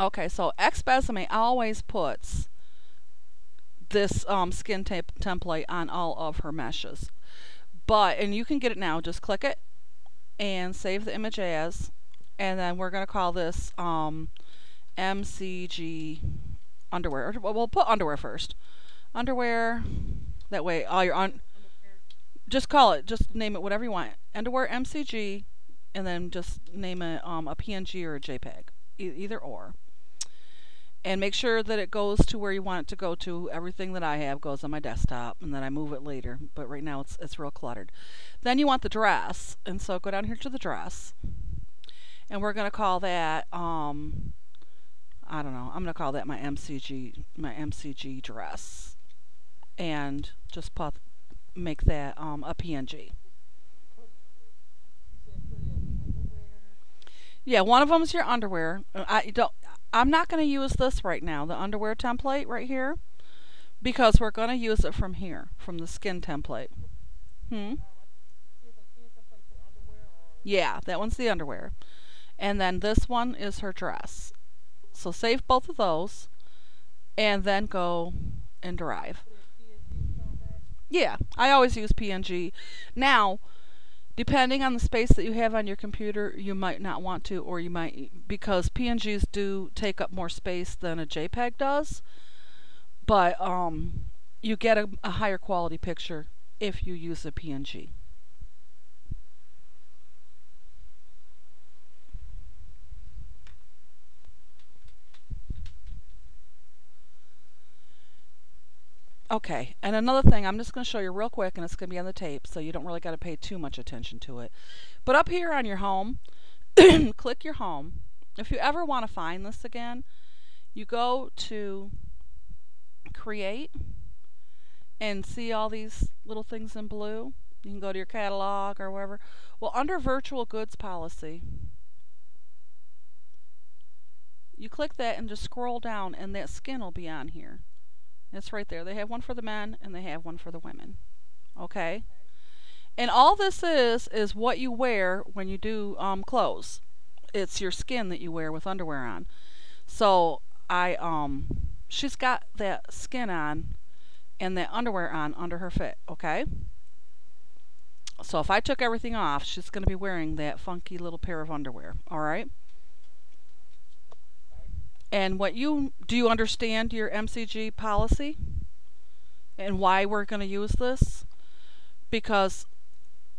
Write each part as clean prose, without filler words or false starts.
Okay, so Xbesame always puts this skin tape template on all of her meshes. But, and you can get it now, just click it and save the image as, and then we're going to call this MCG underwear. We'll put underwear first. Underwear, that way all your just call it, just name it whatever you want. Underwear MCG, and then just name it a PNG or a JPEG, either or. And make sure that it goes to where you want it to go to. Everything that I have goes on my desktop, and then I move it later. But right now it's real cluttered. Then you want the dress, and so go down here to the dress, and we're gonna call that I don't know. I'm gonna call that my MCG dress, and just make that a PNG. Yeah, one of them is your underwear. I don't. I'm not going to use this right now, the underwear template right here, because we're going to use it from here, from the skin template. Hmm. Yeah, that one's the underwear, and then this one is her dress. So save both of those, and then go and derive. Yeah, I always use PNG. Now, depending on the space that you have on your computer, you might not want to, or you might, because PNGs do take up more space than a JPEG does, but you get a higher quality picture if you use a PNG. Okay, and another thing, I'm just going to show you real quick, and it's going to be on the tape, so you don't really got to pay too much attention to it. But up here on your home, click your home. If you ever want to find this again, you go to create and see all these little things in blue. You can go to your catalog or wherever. Well, under virtual goods policy, you click that and just scroll down, and that skin will be on here. It's right there. They have one for the men and they have one for the women. Okay? And all this is what you wear when you do clothes. It's your skin that you wear with underwear on. So she's got that skin on and that underwear on under her fit, okay? So if I took everything off, she's going to be wearing that funky little pair of underwear, all right? And what you do, you understand your MCG policy and why we're going to use this? Because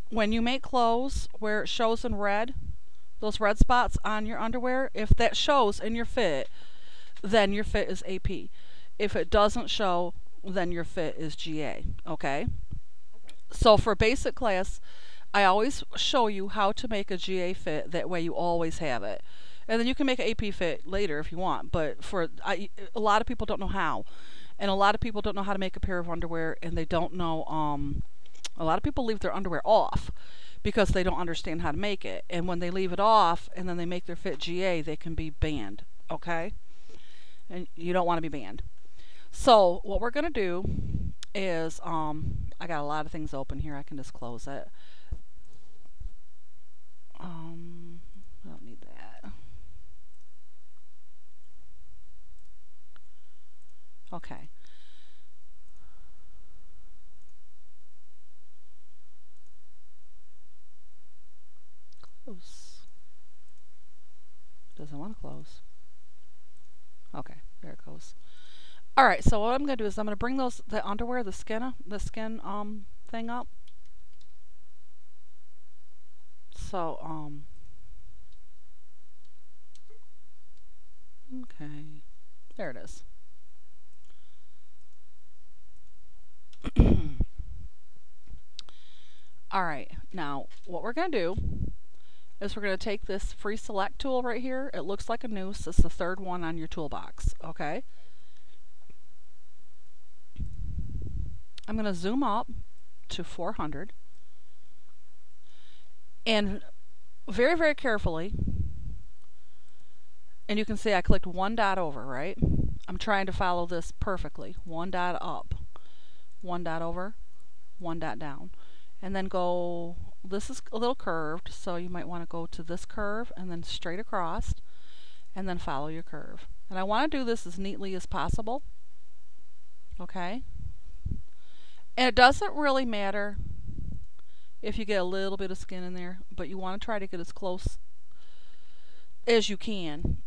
when you make clothes where it shows in red, those red spots on your underwear, if that shows in your fit, then your fit is AP. If it doesn't show, then your fit is GA, okay? So for basic class, I always show you how to make a GA fit. That way you always have it. And then you can make an AP fit later if you want. But a lot of people don't know how. And a lot of people don't know how to make a pair of underwear. And they don't know, a lot of people leave their underwear off because they don't understand how to make it. And when they leave it off and then they make their fit GA, they can be banned. Okay? And you don't want to be banned. So what we're going to do is, I got a lot of things open here. I can just close it. I don't need that. Okay. Close. Doesn't want to close. Okay, there it goes. All right, so what I'm going to do is I'm going to bring the underwear, the skin thing up. So okay, there it is. All right, now what we're going to do is we're going to take this free select tool right here. It looks like a noose. It's the third one on your toolbox. Okay, I'm going to zoom up to 400, and very, very carefully, and you can see I clicked one dot over, right? I'm trying to follow this perfectly. One dot up, one dot over, one dot down. And then go, this is a little curved, so you might want to go to this curve and then straight across. and then follow your curve. And I want to do this as neatly as possible. Okay? And it doesn't really matter if you get a little bit of skin in there, but you want to try to get as close as you can.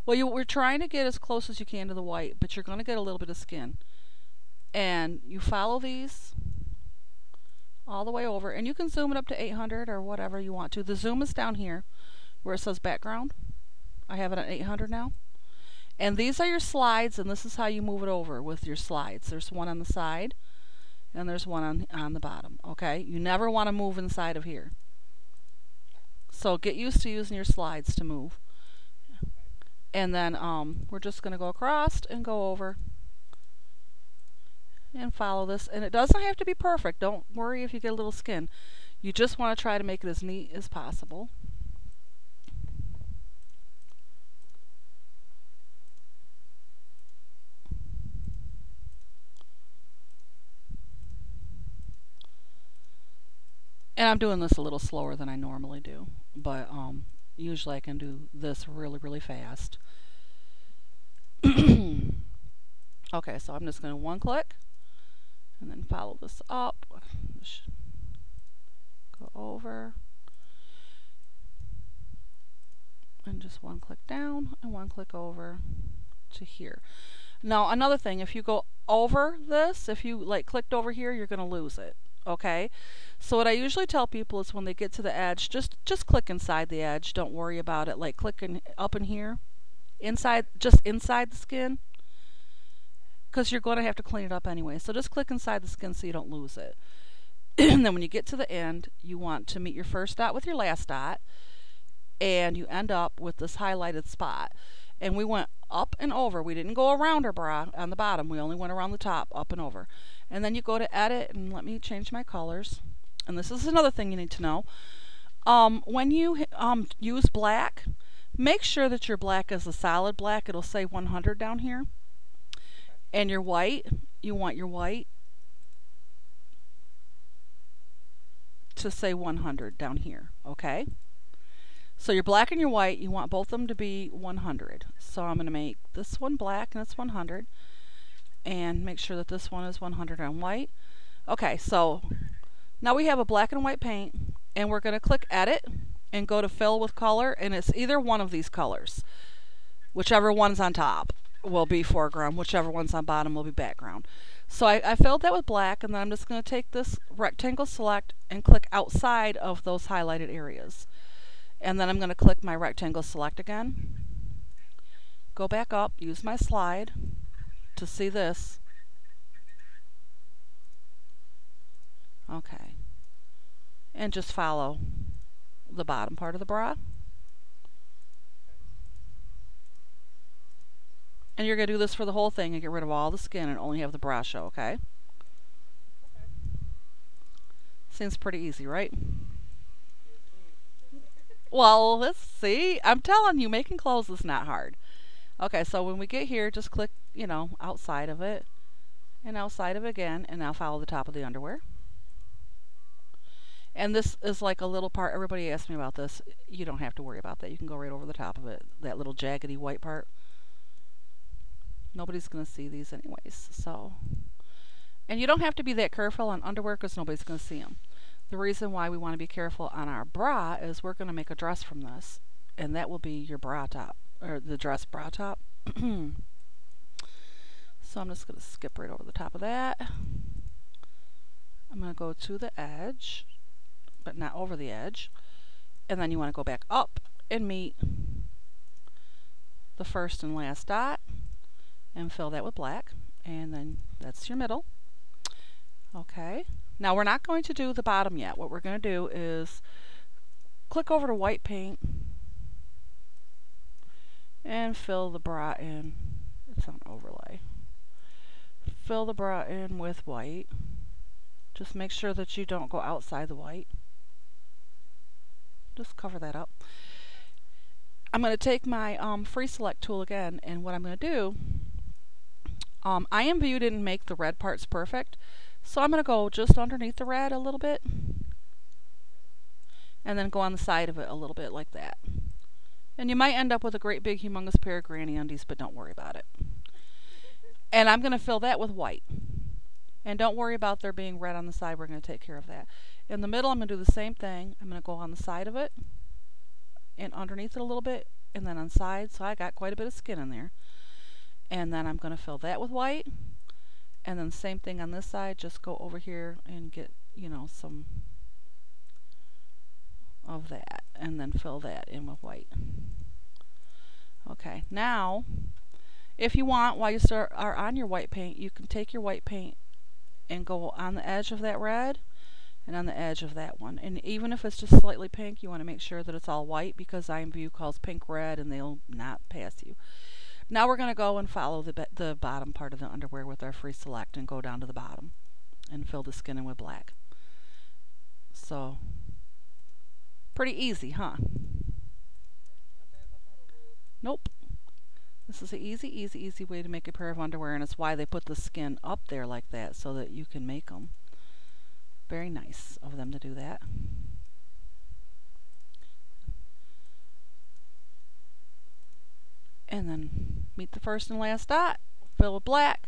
Well, we're trying to get as close as you can to the white, but you're going to get a little bit of skin. And you follow these all the way over, and you can zoom it up to 800 or whatever you want to. The zoom is down here where it says background. I have it at 800 now. And these are your slides, and this is how you move it over with your slides. There's one on the side, and there's one on the bottom. Okay? You never want to move inside of here. So get used to using your slides to move. And then we're just going to go across and go over and follow this. And it doesn't have to be perfect. Don't worry if you get a little skin. You just want to try to make it as neat as possible. And I'm doing this a little slower than I normally do, but usually I can do this really, really fast. Okay, so I'm just going to one click and then follow this up. Go over and just one click down and one click over to here. Now another thing, if you go over this, if you like clicked over here, you're going to lose it. Okay, so what I usually tell people is when they get to the edge, just click inside the edge. Don't worry about it, like clicking up in here, inside, just inside the skin, because you're going to have to clean it up anyway. So just click inside the skin so you don't lose it. And then when you get to the end, you want to meet your first dot with your last dot, and you end up with this highlighted spot. And we went up and over. We didn't go around our bra on the bottom. We only went around the top, up and over. And then you go to edit, and let me change my colors. And this is another thing you need to know. When you use black, make sure that your black is a solid black. It'll say 100 down here. And your white, you want your white to say 100 down here, okay? So your black and your white, you want both of them to be 100. So I'm going to make this one black and it's 100. And make sure that this one is 100 on white. Okay, so now we have a black and white paint, and we're going to click edit and go to fill with color, and it's either one of these colors. Whichever one's on top will be foreground, whichever one's on bottom will be background. So I filled that with black, and then I'm just going to take this rectangle select and click outside of those highlighted areas. And then I'm going to click my rectangle select again, go back up, use my slide to see this. Okay. And just follow the bottom part of the bra. And you're going to do this for the whole thing and get rid of all the skin and only have the bra show, okay? Seems pretty easy, right? Well, let's see. I'm telling you, making clothes is not hard. Okay, so when we get here, just click, you know, outside of it and outside of it again, and now follow the top of the underwear. And this is like a little part. Everybody asked me about this. You don't have to worry about that. You can go right over the top of it. That little jaggedy white part. Nobody's going to see these anyways. So, and you don't have to be that careful on underwear because nobody's going to see them. The reason why we want to be careful on our bra is we're going to make a dress from this. And that will be your bra top. Or the dress bra top. So I'm just going to skip right over the top of that. I'm going to go to the edge, but not over the edge. And then you want to go back up and meet the first and last dot and fill that with black. And then that's your middle. Okay. Now we're not going to do the bottom yet. What we're going to do is click over to white paint and fill the bra in. It's on overlay. Fill the bra in with white. Just make sure that you don't go outside the white. Just cover that up. I'm going to take my free select tool again, and what I'm going to do, IMView didn't make the red parts perfect, so I'm going to go just underneath the red a little bit. and then go on the side of it a little bit like that. And you might end up with a great big humongous pair of granny undies, but don't worry about it. And I'm going to fill that with white. And don't worry about there being red on the side. We're going to take care of that. In the middle, I'm going to do the same thing. I'm going to go on the side of it and underneath it a little bit, and then on side. So I got quite a bit of skin in there. And then I'm going to fill that with white. And then same thing on this side. Just go over here and get, some of that. And then fill that in with white. Okay, now, if you want, while you are on your white paint, you can take your white paint and go on the edge of that red and on the edge of that one. And even if it's just slightly pink, you want to make sure that it's all white, because IMView calls pink red and they'll not pass you. Now we're going to go and follow the bottom part of the underwear with our free select and go down to the bottom and fill the skin in with black. So, pretty easy, huh? Nope. This is an easy way to make a pair of underwear, and it's why they put the skin up there like that, so that you can make them. Very nice of them to do that. And then meet the first and last dot, fill with black,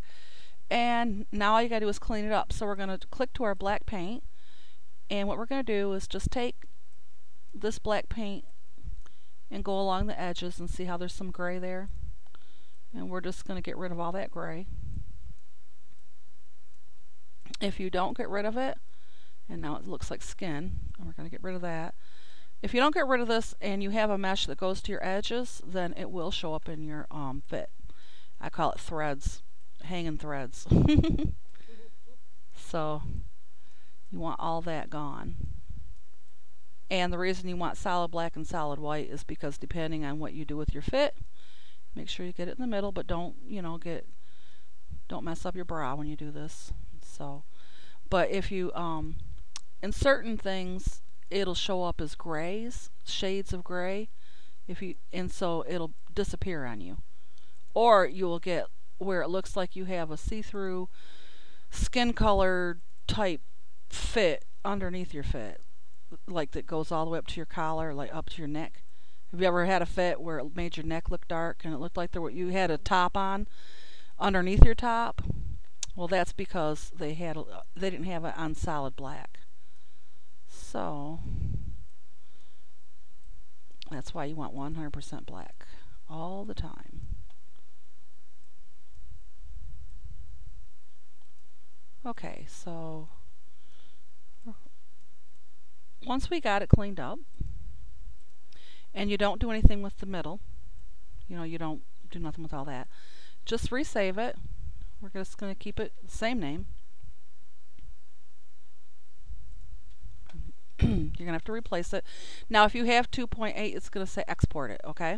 and now all you gotta do is clean it up. So we're gonna click to our black paint, and what we're gonna do is just take this black paint and go along the edges and see how there's some gray there. And we're just going to get rid of all that gray. If you don't get rid of it, and now it looks like skin, and we're going to get rid of that. If you don't get rid of this and you have a mesh that goes to your edges, then it will show up in your fit. I call it threads, hanging threads. So you want all that gone. And the reason you want solid black and solid white is because depending on what you do with your fit, make sure you get it in the middle, but don't mess up your bra when you do this. So, but if you, in certain things, it'll show up as grays, shades of gray, and so it'll disappear on you. Or you will get where it looks like you have a see-through, skin-colored type fit underneath your fit, like that goes all the way up to your collar, like up to your neck. Have you ever had a fit where it made your neck look dark and it looked like you had a top on underneath your top? Well, that's because they didn't have it on solid black. So that's why you want 100% black all the time. Okay, so once we got it cleaned up, and you don't do anything with the middle, you don't do nothing with all that, just resave it. We're just going to keep it the same name. You're going to have to replace it. Now if you have 2.8, it's going to say export it, okay?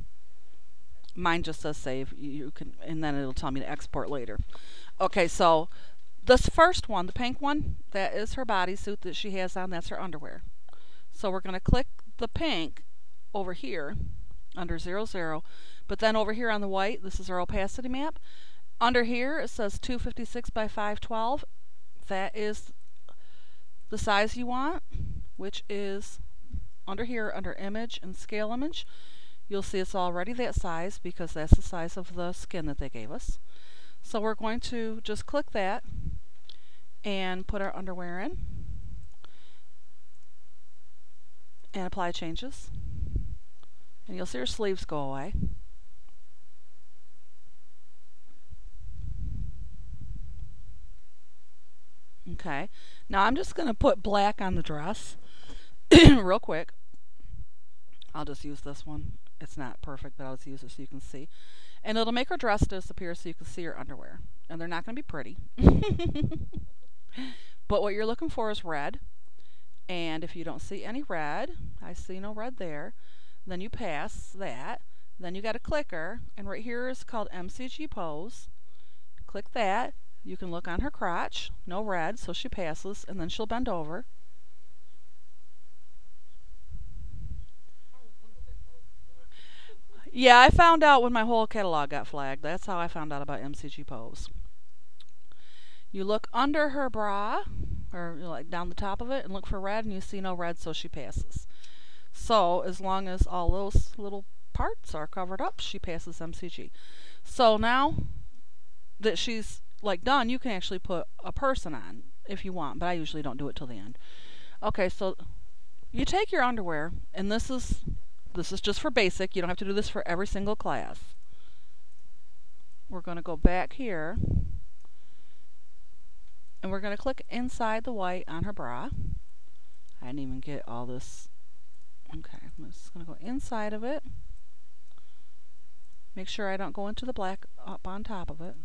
Mine just says save. You can, and then it'll tell me to export later. Okay, so this first one, the pink one, that is her bodysuit that she has on. That's her underwear. So we're going to click the pink over here under 00, but then over here on the white, this is our opacity map. Under here it says 256 by 512. That is the size you want, which is under here under image and scale image. You'll see it's already that size because that's the size of the skin that they gave us. So we're going to just click that and put our underwear in and apply changes. And you'll see her sleeves go away. Okay, now I'm just going to put black on the dress real quick. I'll just use this one. It's not perfect, but I'll just use it so you can see. And it'll make her dress disappear so you can see her underwear. And they're not going to be pretty. But what you're looking for is red. And if you don't see any red, I see no red there, then you pass that. Then you got a clicker, and right here is called MCG Pose. Click that. You can look on her crotch, no red, so she passes, and then she'll bend over. Yeah, I found out when my whole catalog got flagged. That's how I found out about MCG Pose. You look under her bra, or like down the top of it, and look for red, and you see no red, so she passes. So as long as all those little parts are covered up, she passes MCG. So now that she's like done, you can actually put a person on if you want, but I usually don't do it till the end. Okay, so you take your underwear, and this is just for basic. You don't have to do this for every single class. We're going to go back here, and we're going to click inside the white on her bra. I didn't even get all this. Okay, I'm just going to go inside of it. Make sure I don't go into the black up on top of it.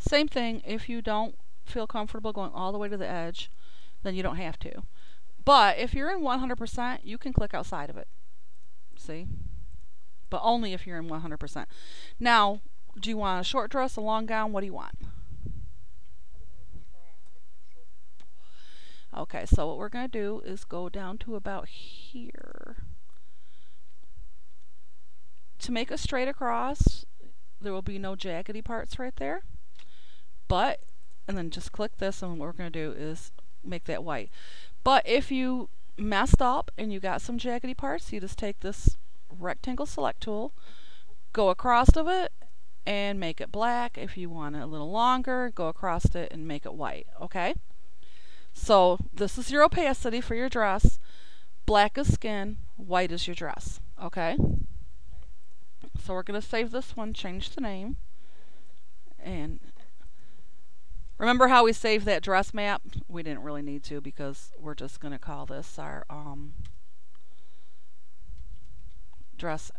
Same thing, if you don't feel comfortable going all the way to the edge, then you don't have to. But if you're in 100%, you can click outside of it. See? But only if you're in 100%. Now, do you want a short dress, a long gown? What do you want? Okay, so what we're going to do is go down to about here. To make a straight across, there will be no jaggedy parts right there. But, and then just click this, and what we're going to do is make that white. But if you messed up and you got some jaggedy parts, you just take this rectangle select tool, go across of it, and make it black. If you want it a little longer, go across it and make it white. Okay? So this is your opacity for your dress. Black is skin, white is your dress. Okay? So we're going to save this one, change the name. And remember how we saved that dress map? We didn't really need to because we're just going to call this our dress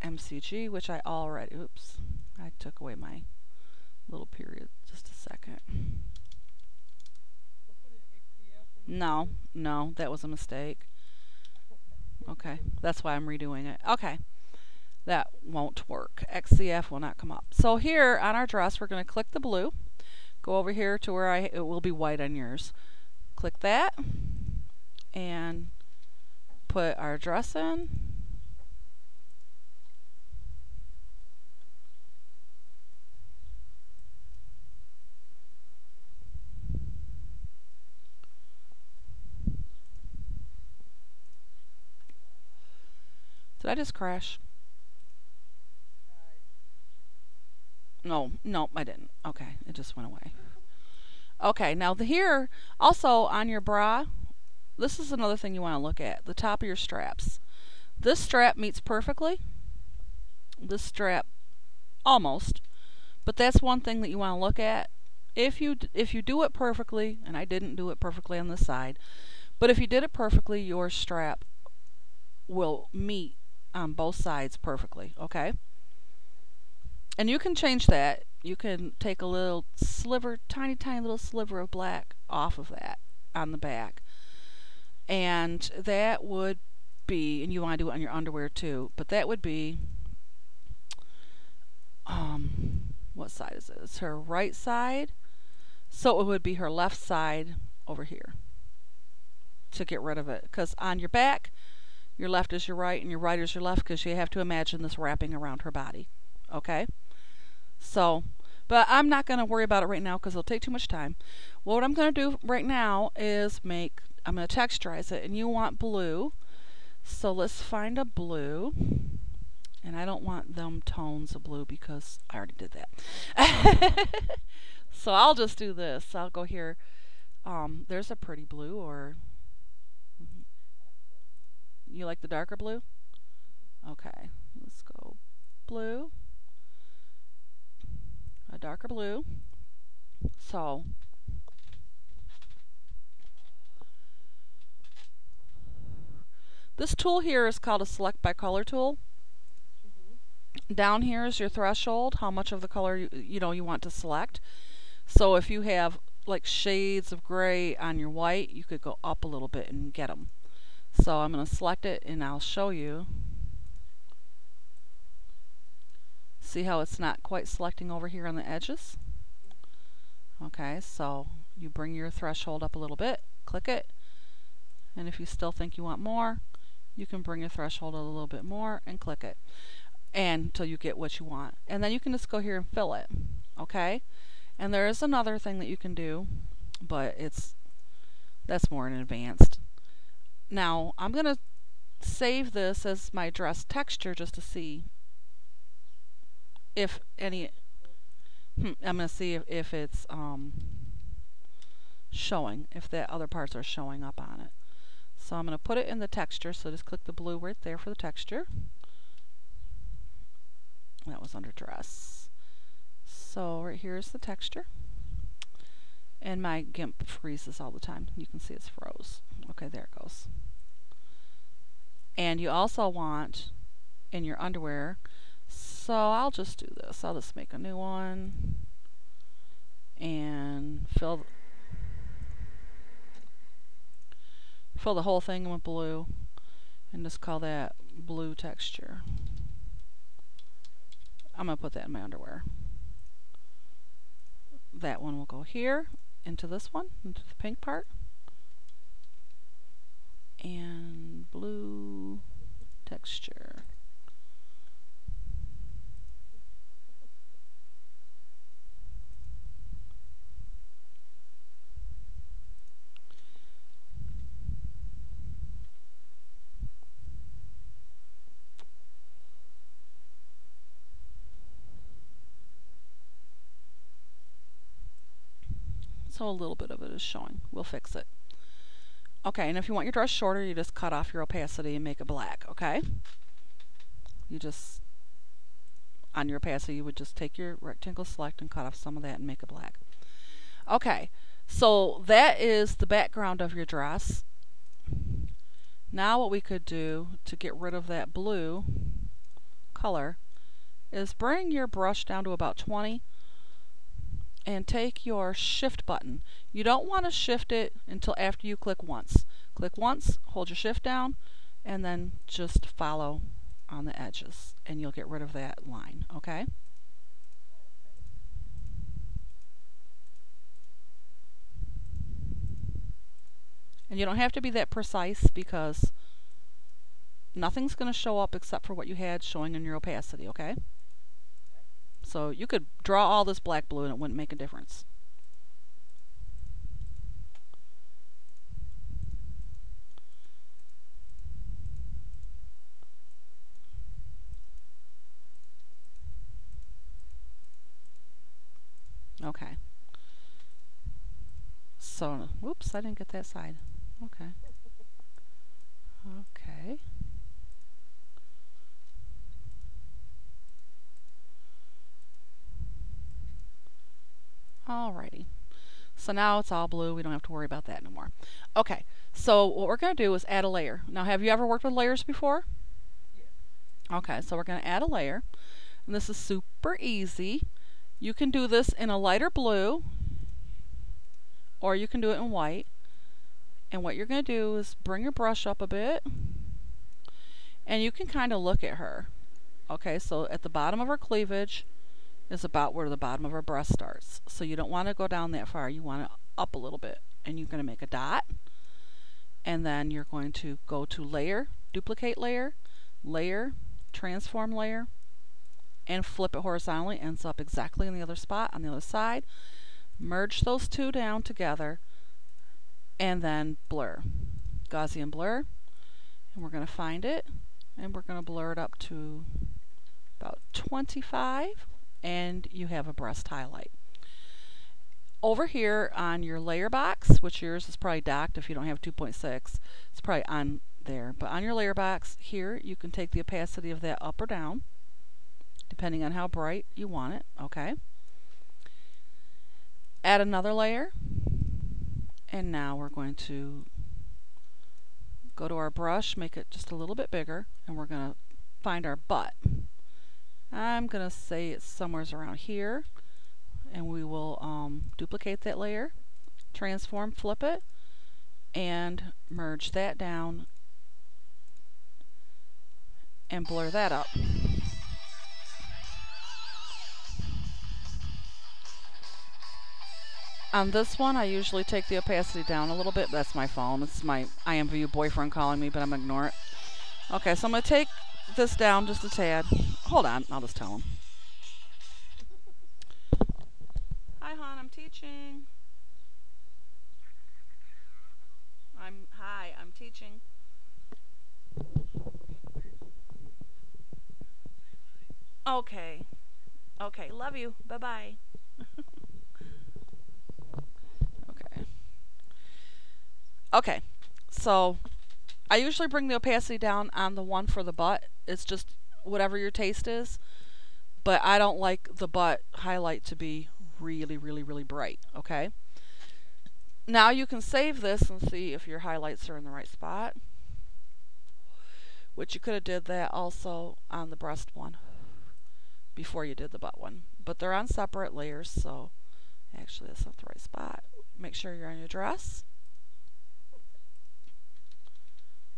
MCG, which I already, oops, I took away my little period. Just a second. No, that was a mistake. Okay, that's why I'm redoing it. Okay, that won't work. XCF will not come up. So here on our dress, we're going to click the blue. Go over here to where it will be white on yours. Click that and put our dress in. Did I just crash? No, I didn't. Okay, it just went away. Okay, now here, also on your bra, this is another thing you want to look at. The top of your straps. This strap meets perfectly. This strap, almost. But that's one thing that you want to look at. If you do it perfectly, and I didn't do it perfectly on this side, but if you did it perfectly, your strap will meet on both sides perfectly, okay? And you can change that. You can take a little sliver, tiny little sliver of black off of that on the back. And that would be, and you want to do it on your underwear too, but that would be, what side is it? It's her right side. So it would be her left side over here to get rid of it. Because on your back, your left is your right and your right is your left, because you have to imagine this wrapping around her body. Okay? So, but I'm not going to worry about it right now because it'll take too much time. What I'm going to do right now is I'm going to texturize it, and you want blue. So let's find a blue. And I don't want them tones of blue because I already did that. So I'll just do this. I'll go here. There's a pretty blue, or you like the darker blue? Okay, let's go blue. A darker blue. So this tool here is called a select by color tool. Down here is your threshold, how much of the color you want to select. So if you have like shades of gray on your white, you could go up a little bit and get them. So I'm going to select it, and I'll show you. See how it's not quite selecting over here on the edges? Okay, so you bring your threshold up a little bit, click it, and if you still think you want more, you can bring your threshold a little bit more and click it, and until you get what you want. And then you can just go here and fill it. Okay? And there is another thing that you can do, but that's more in advanced. Now I'm going to save this as my dress texture just to see if any. I'm going to see if it's showing, if the other parts are showing up on it. So I'm going to put it in the texture, so just click the blue right there for the texture. That was under dress. So right here is the texture. And my GIMP freezes all the time. You can see it's froze. Okay, there it goes. And you also want in your underwear, so I'll just do this. I'll just make a new one and fill the whole thing with blue and just call that blue texture. I'm going to put that in my underwear. That one will go here into this one, into the pink part. And blue texture. So a little bit of it is showing. We'll fix it. Okay, and if you want your dress shorter, you just cut off your opacity and make it black, okay? You just, on your opacity, you would just take your rectangle select and cut off some of that and make it black. Okay, so that is the background of your dress. Now what we could do to get rid of that blue color is bring your brush down to about 20 and take your shift button. You don't want to shift it until after you click once. Click once, hold your shift down, and then just follow on the edges and you'll get rid of that line, okay? And you don't have to be that precise because nothing's going to show up except for what you had showing in your opacity, okay? So you could draw all this black blue and it wouldn't make a difference. Okay. So, whoops, I didn't get that side. Okay. Okay. Alrighty. So now it's all blue. We don't have to worry about that anymore. Okay. So what we're going to do is add a layer. Now, have you ever worked with layers before? Yeah. Okay. So we're going to add a layer. And this is super easy. You can do this in a lighter blue or you can do it in white. And what you're going to do is bring your brush up a bit and you can kind of look at her. Okay, so at the bottom of her cleavage is about where the bottom of her breast starts. So you don't want to go down that far. You want it up a little bit. And you're going to make a dot. And then you're going to go to layer, duplicate layer, layer, transform layer, and flip it horizontally. Ends up exactly in the other spot on the other side. Merge those two down together and then blur. Gaussian blur. And we're going to find it and we're going to blur it up to about 25 and you have a breast highlight. Over here on your layer box, which yours is probably docked if you don't have 2.6, it's probably on there, but on your layer box here you can take the opacity of that up or down depending on how bright you want it, okay? Add another layer and now we're going to go to our brush, make it just a little bit bigger, and we're going to find our butt. I'm going to say it's somewhere around here, and we will duplicate that layer, transform, flip it, and merge that down and blur that up. On this one, I usually take the opacity down a little bit. That's my phone. It's my IMVU boyfriend calling me, but I'm going to ignore it. Okay, so I'm going to take this down just a tad. Hold on, I'll just tell him. Hi, hon, I'm teaching. I'm Hi, I'm teaching. Okay. Okay. Love you. Bye bye. Okay. Okay. So I usually bring the opacity down on the one for the butt. It's just whatever your taste is. But I don't like the butt highlight to be really, really, really bright. Okay. Now you can save this and see if your highlights are in the right spot. Which you could have did that also on the breast one before you did the butt one. But they're on separate layers, so actually that's not the right spot. Make sure you're on your dress.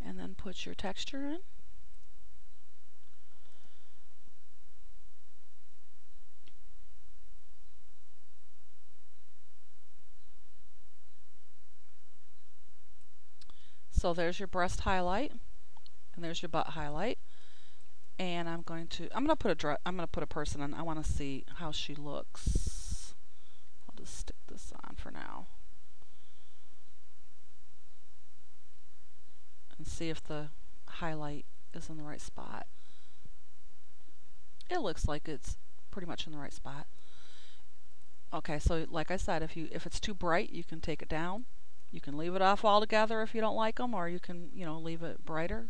And then put your texture in. So there's your breast highlight, and there's your butt highlight. And I'm gonna put a person in. I want to see how she looks. I'll just stick this on for now. And see if the highlight is in the right spot. It looks like it's pretty much in the right spot. Okay, so like I said, if it's too bright, you can take it down. You can leave it off altogether if you don't like them, or you can, leave it brighter.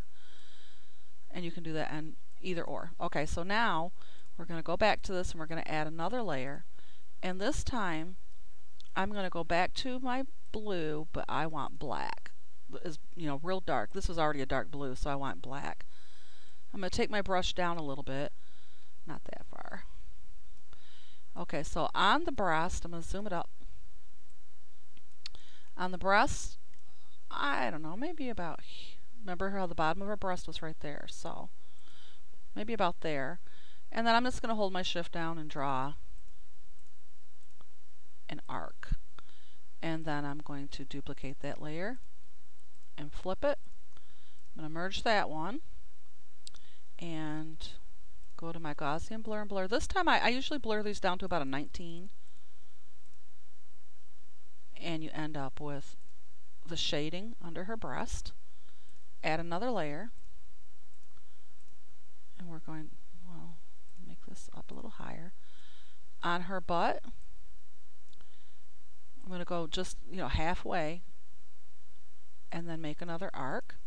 And you can do that in either or. Okay, so now we're going to go back to this and we're going to add another layer. And this time I'm going to go back to my blue, but I want black. Is real dark. This was already a dark blue, so I want black. I'm going to take my brush down a little bit, not that far. Okay, so on the breast, I'm going to zoom it up. On the breast, I don't know, maybe about, remember how the bottom of her breast was right there, so maybe about there. And then I'm just going to hold my shift down and draw an arc. And then I'm going to duplicate that layer and flip it. I'm going to merge that one and go to my Gaussian blur and blur. This time I usually blur these down to about a 19. And you end up with the shading under her breast. Add another layer. And we're going, make this up a little higher. On her butt, I'm going to go just, halfway and then make another arc.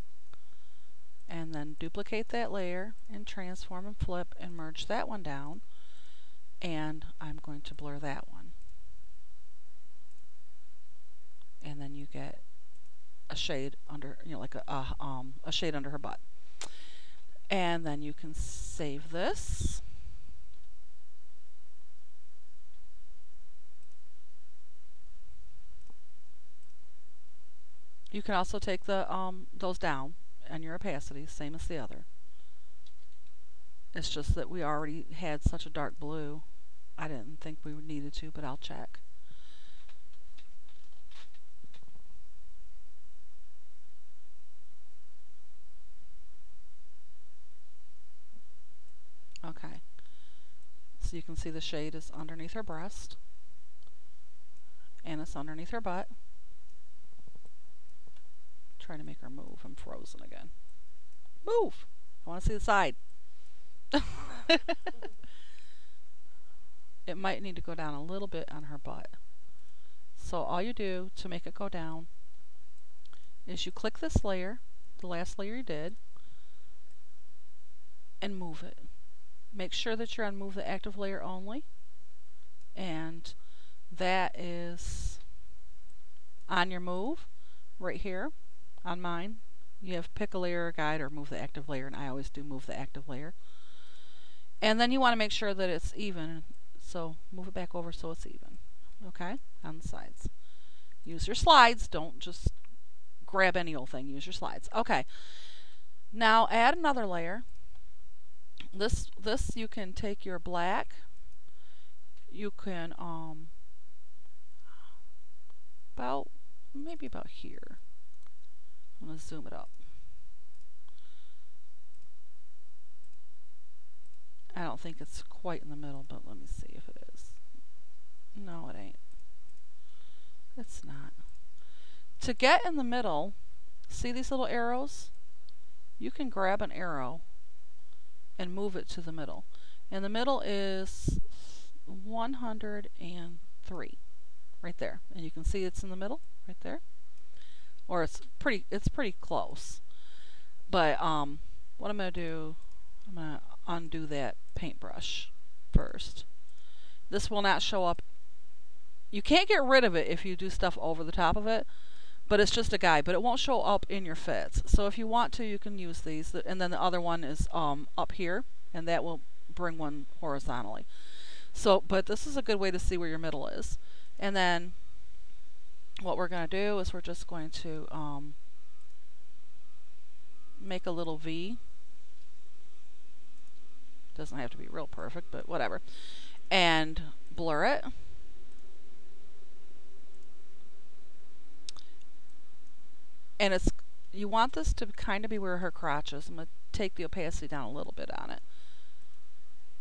And then duplicate that layer and transform and flip and merge that one down. And I'm going to blur that one. And then you get a shade under, like a shade under her butt. And then you can save this. You can also take the those down and your opacity, same as the other. It's just that we already had such a dark blue. I didn't think we needed to, but I'll check. Okay. So you can see the shade is underneath her breast. And it's underneath her butt. Trying to make her move. I'm frozen again. Move! I want to see the side. It might need to go down a little bit on her butt. So all you do to make it go down is you click this layer, the last layer you did, and move it. Make sure that you're on Move the Active Layer only. And that is on your move right here on mine. You have Pick a Layer Guide or Move the Active Layer, and I always do Move the Active Layer. And then you want to make sure that it's even, so move it back over so it's even, okay, on the sides. Use your slides, don't just grab any old thing, use your slides. Okay, now add another layer. This you can take your black, you can maybe about here. I'm going to zoom it up. I don't think it's quite in the middle, but let me see if it is. No, it ain't. It's not. To get in the middle, See these little arrows? You can grab an arrow and move it to the middle. And the middle is 103 right there. And you can see it's in the middle right there. Or it's pretty close. But what I'm going to do, I'm going to undo that paintbrush first. This will not show up. You can't get rid of it if you do stuff over the top of it, but it's just a guide, but it won't show up in your fits. So if you want to, you can use these. And then the other one is up here, and that will bring one horizontally. So, but this is a good way to see where your middle is. And then what we're going to do is we're just going to make a little V. Doesn't have to be real perfect, but whatever. And blur it. And you want this to kind of be where her crotch is. I'm going to take the opacity down a little bit on it.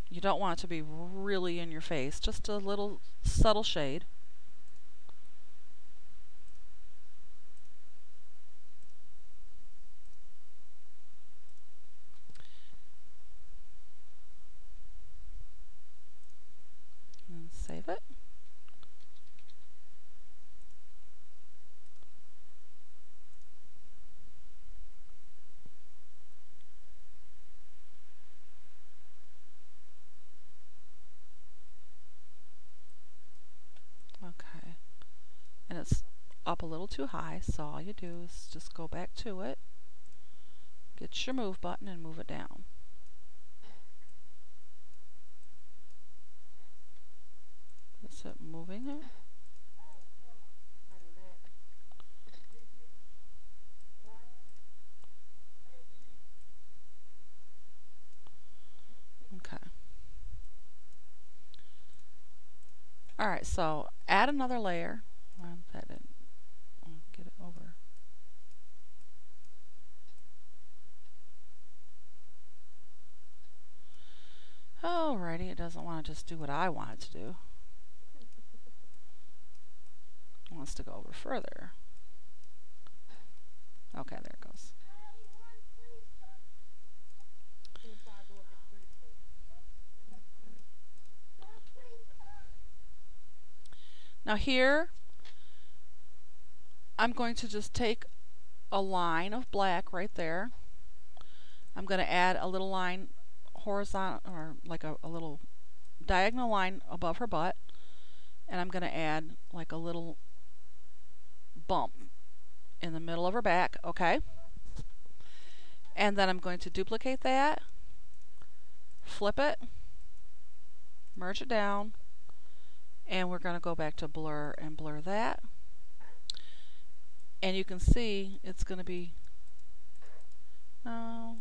You don't want it to be really in your face, just a little subtle shade. And save it. Okay. And it's up a little too high, so all you do is just go back to it, get your move button, and move it down. Is it moving it? Okay. Alright, so add another layer. Well, that didn't get it over. Alrighty, it doesn't want to just do what I want it to do. It wants to go over further. Okay, there it goes. Now here, I'm going to just take a line of black right there. I'm going to add a little line horizontal, or like a little diagonal line above her butt. And I'm going to add like a little bump in the middle of her back, okay? And then I'm going to duplicate that, flip it, merge it down, and we're going to go back to blur and blur that. And you can see it's going to be, oh,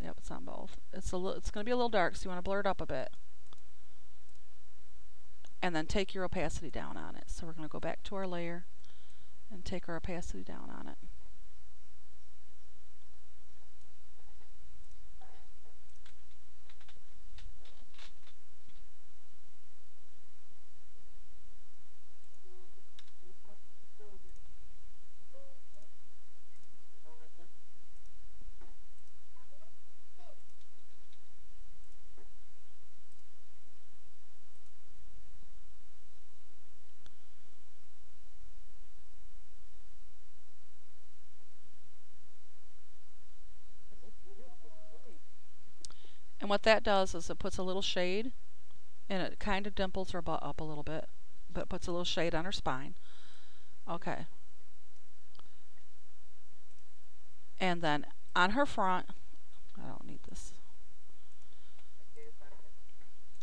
yep, it's on both. It's going to be a little dark, so you want to blur it up a bit. And then take your opacity down on it. So we're going to go back to our layer and take our opacity down on it. And what that does is it puts a little shade, and it kind of dimples her butt up a little bit, but it puts a little shade on her spine. Okay. And then on her front, I don't need this.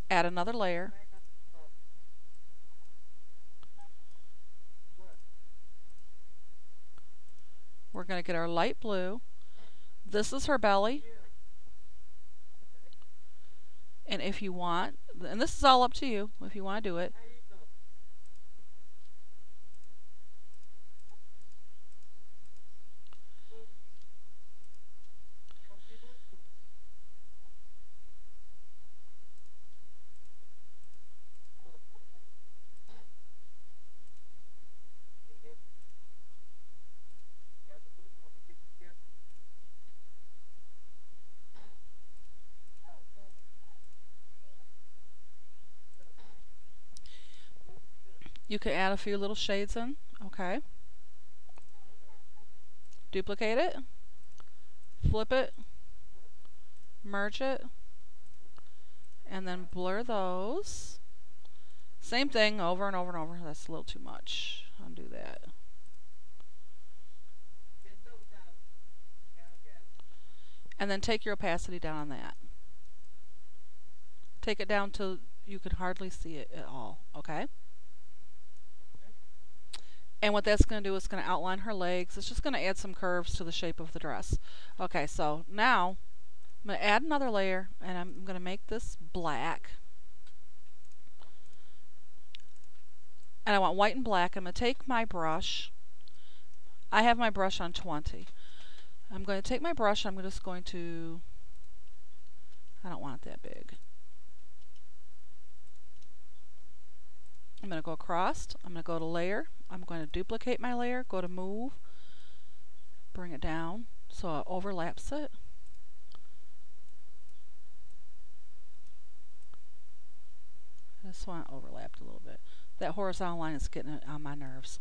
Add another layer. We're going to get our light blue. This is her belly. And if you want, and this is all up to you if you want to do it. You can add a few little shades in. Okay. Duplicate it. Flip it. Merge it. And then blur those. Same thing over and over and over. That's a little too much. Undo that. And then take your opacity down on that. Take it down till you can hardly see it at all. Okay? And what that's going to do is going to outline her legs. It's just going to add some curves to the shape of the dress. Okay, so now I'm going to add another layer, and I'm going to make this black. And I want white and black. I'm going to take my brush. I have my brush on 20. I'm going to take my brush. I'm just going to, I don't want it that big. I'm going to go across. I'm going to go to layer. I'm going to duplicate my layer. Go to move. Bring it down so it overlaps it. I just want it overlapped a little bit. That horizontal line is getting on my nerves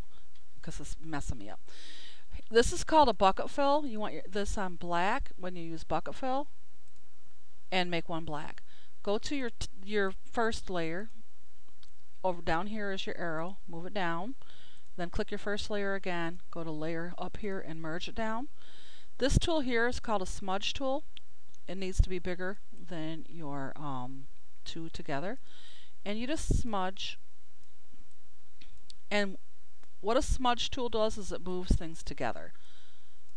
because it's messing me up. This is called a bucket fill. You want this on black when you use bucket fill, and make one black. Go to your first layer. Over down here is your arrow. Move it down. Then click your first layer again. Go to layer up here and merge it down. This tool here is called a smudge tool. It needs to be bigger than your two together. And you just smudge. And what a smudge tool does is it moves things together.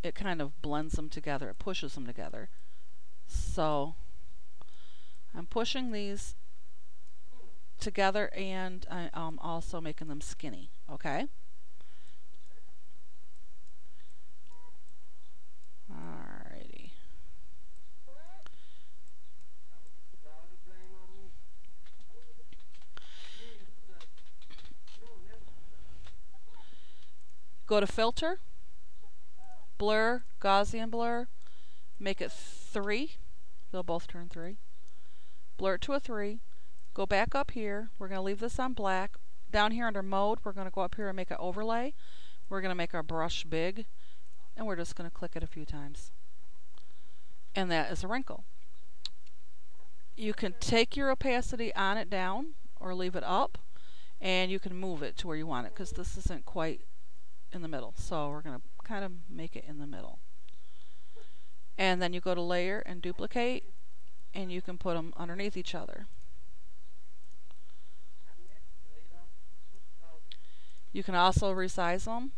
It kind of blends them together. It pushes them together. So I'm pushing these together, and I'm also making them skinny. Okay? Alrighty. Go to filter, blur, Gaussian blur, make it 3. They'll both turn 3. Blur it to a 3. Go back up here. We're going to leave this on black. Down here under mode, we're going to go up here and make an overlay. We're going to make our brush big, and we're just going to click it a few times. And that is a wrinkle. You can take your opacity on it down or leave it up, and you can move it to where you want it because this isn't quite in the middle. So we're going to kind of make it in the middle. And then you go to layer and duplicate, and you can put them underneath each other. You can also resize them.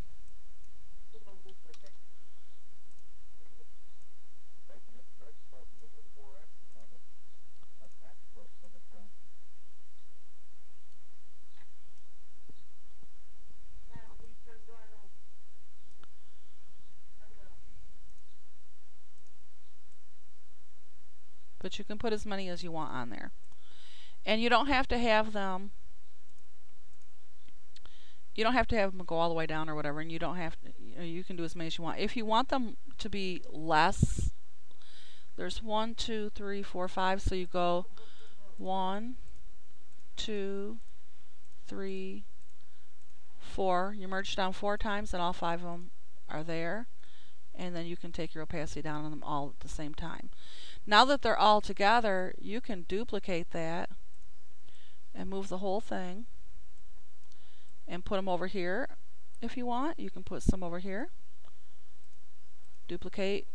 But you can put as many as you want on there. And you don't have to have them go all the way down or whatever, and you don't have to, you can do as many as you want. If you want them to be less, there's 1, 2, 3, 4, 5, so you go 1, 2, 3, 4. You merge down 4 times, and all 5 of them are there. And then you can take your opacity down on them all at the same time. Now that they're all together, you can duplicate that and move the whole thing and put them over here if you want. You can put some over here. Duplicate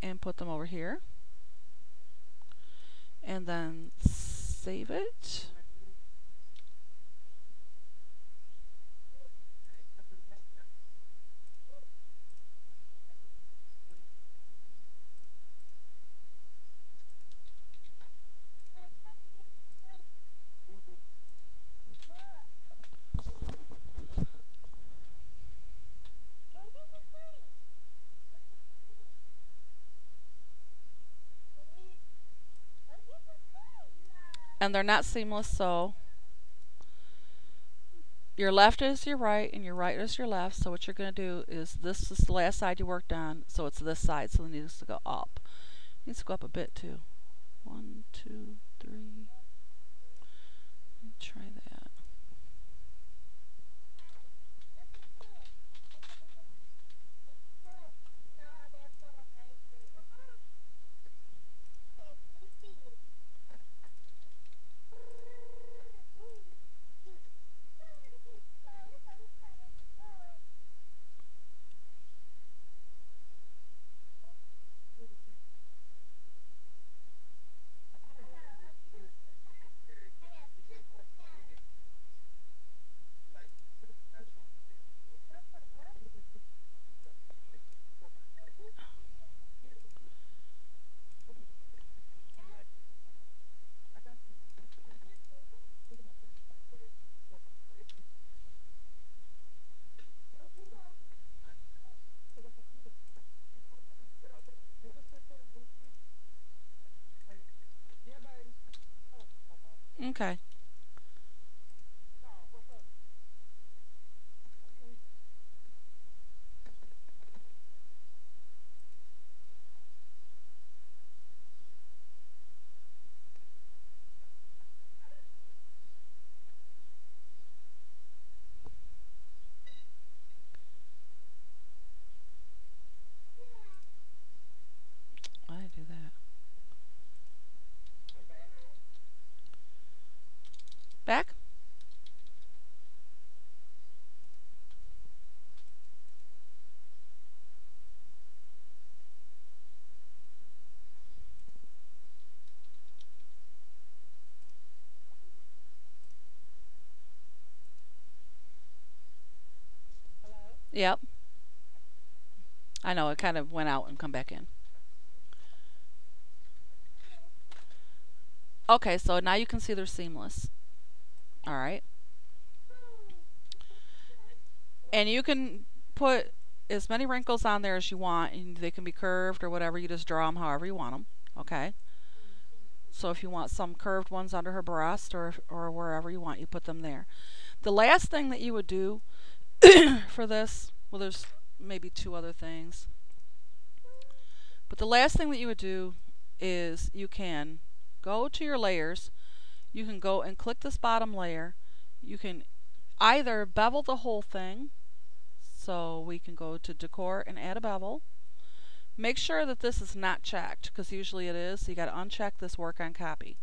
and put them over here. And then save it. And they're not seamless, so your left is your right and your right is your left. So what you're going to do is, this is the last side you worked on, so it's this side, so it needs to go up. It needs to go up a bit too. 1, 2, 3. Try that. Okay. Why did I do that? Back? Yep. I know, it kind of went out and come back in. Okay, so now you can see they're seamless. All right. And you can put as many wrinkles on there as you want, and they can be curved or whatever. You just draw them however you want them. Okay. So if you want some curved ones under her breast or wherever you want, you put them there. The last thing that you would do for this, well, there's maybe two other things, but the last thing that you would do is you can go to your layers. You can go and click this bottom layer. You can either bevel the whole thing, so we can go to decor and add a bevel. Make sure that this is not checked, because usually it is. So you got to uncheck this work on copy.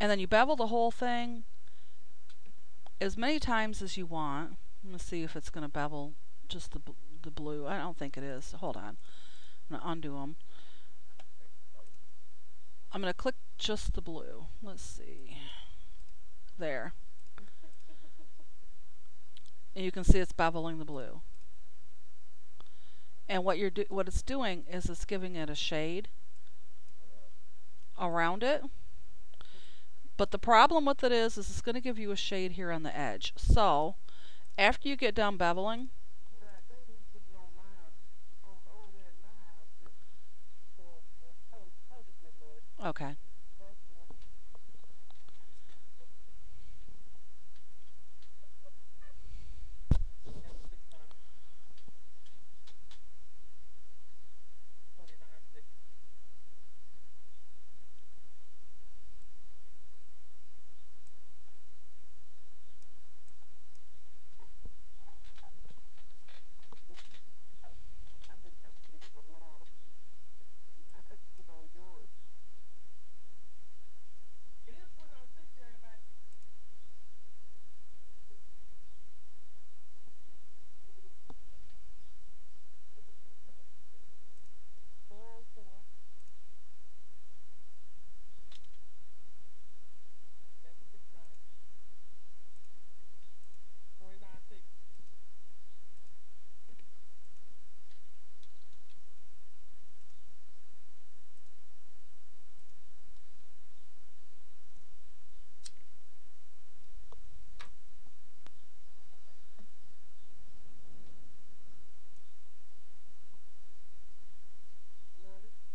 And then you bevel the whole thing as many times as you want. I'm going to see if it's going to bevel just the blue. I don't think it is. Hold on. I'm going to undo them. I'm going to click just the blue. Let's see. There. And you can see it's beveling the blue. And what it's doing is it's giving it a shade around it. But the problem with it is it's going to give you a shade here on the edge. So after you get done beveling, okay.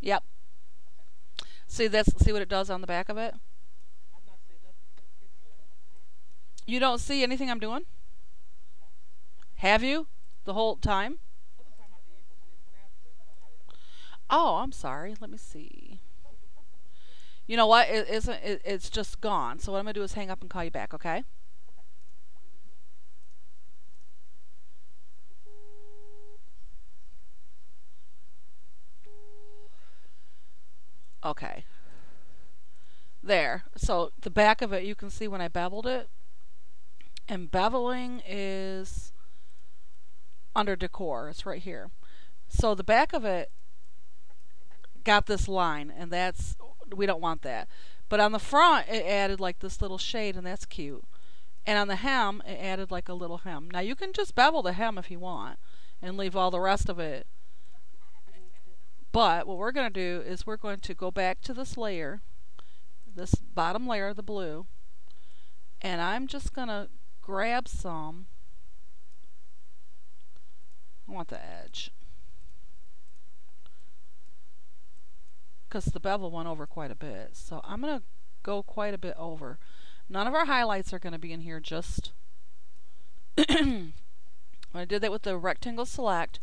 Yep. See what it does on the back of it? You don't see anything I'm doing? Have you? The whole time? Oh, I'm sorry. Let me see. You know what? It's just gone. So what I'm going to do is hang up and call you back, okay? Okay. There. So the back of it, you can see when I beveled it. And beveling is under decor. It's right here. So the back of it got this line, and we don't want that. But on the front, it added like this little shade, and that's cute. And on the hem, it added like a little hem. Now you can just bevel the hem if you want and leave all the rest of it. But what we're going to do is we're going to go back to this layer, this bottom layer, the blue, and I'm just going to grab some. I want the edge, because the bevel went over quite a bit. So I'm going to go quite a bit over. None of our highlights are going to be in here, just when I did that with the rectangle select.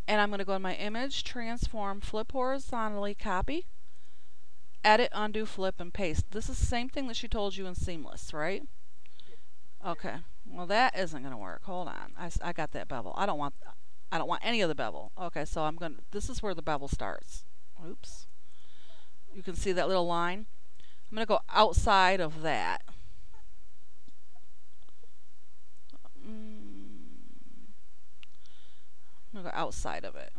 And I'm going to go in my image, transform, flip horizontally, copy, edit, undo, flip, and paste. This is the same thing that she told you in Seamless, right? Okay. Well, that isn't going to work. Hold on. I got that bevel. I don't want any of the bevel. Okay, so this is where the bevel starts. Oops. You can see that little line. I'm going to go outside of that. I'm going to go outside of it.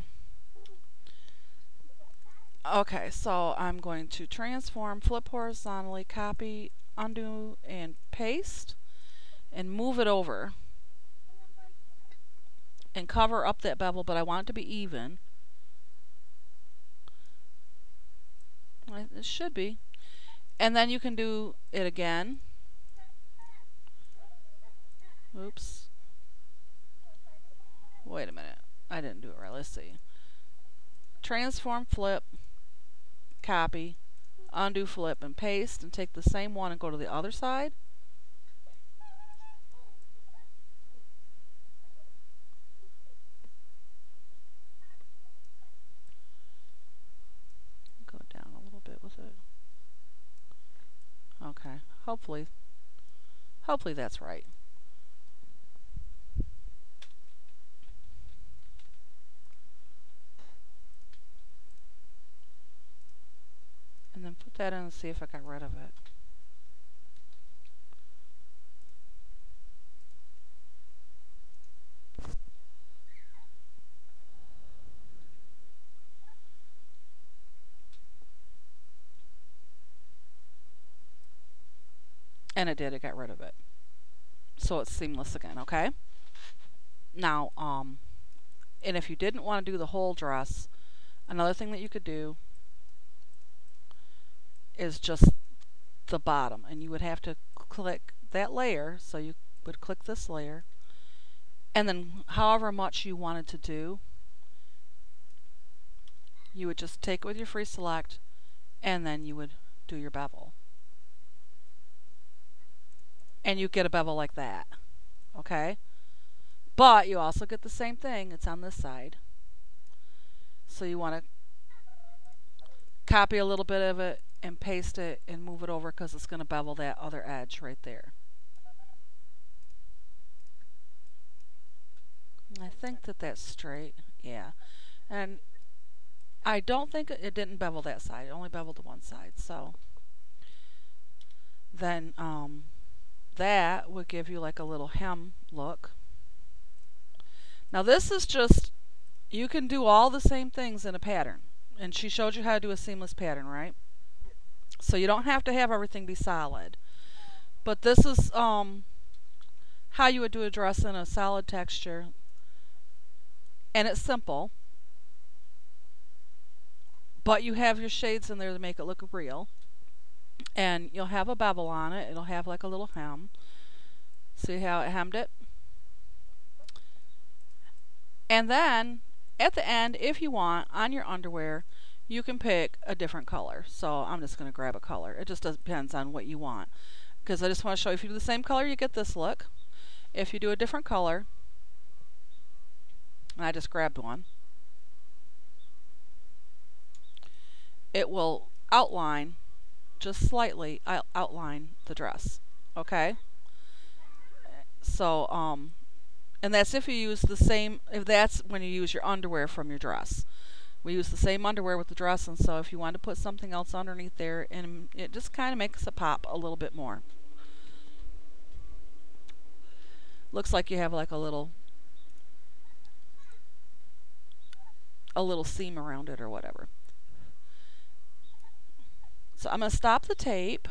Okay, so I'm going to transform, flip horizontally, copy, undo, and paste, and move it over. And cover up that bevel, but I want it to be even. It should be. And then you can do it again. Oops. Wait a minute. I didn't do it right. Let's see. Transform, flip, copy, undo, flip, and paste, and take the same one and go to the other side. Go down a little bit with it. Okay. Hopefully that's right. And then put that in and see if I got rid of it. And it did. It got rid of it. So it's seamless again, okay? Now, and if you didn't want to do the whole dress, another thing that you could do is just the bottom. And you would have to click that layer. So you would click this layer. And then however much you wanted to do, you would just take it with your free select, and then you would do your bevel. And you get a bevel like that. Okay? But you also get the same thing. It's on this side. So you want to copy a little bit of it and paste it and move it over, because it's going to bevel that other edge right there. I think that that's straight. Yeah. And I don't think it didn't bevel that side. It only beveled the one side. So then that would give you like a little hem look. Now this is just, you can do all the same things in a pattern. And she showed you how to do a seamless pattern, right? So you don't have to have everything be solid. But this is how you would do a dress in a solid texture. And it's simple. But you have your shades in there to make it look real. And you'll have a bevel on it. It'll have like a little hem. See how it hemmed it? And then at the end, if you want, on your underwear, you can pick a different color. So I'm just going to grab a color. It just depends on what you want. Because I just want to show you, if you do the same color, you get this look. If you do a different color, and I just grabbed one, it will outline, just slightly outline the dress. Okay? So, and that's if you use the same, if that's when you use your underwear from your dress. We use the same underwear with the dress, and so if you want to put something else underneath there, and it just kind of makes it pop a little bit more. Looks like you have like a little seam around it or whatever. So I'm going to stop the tape.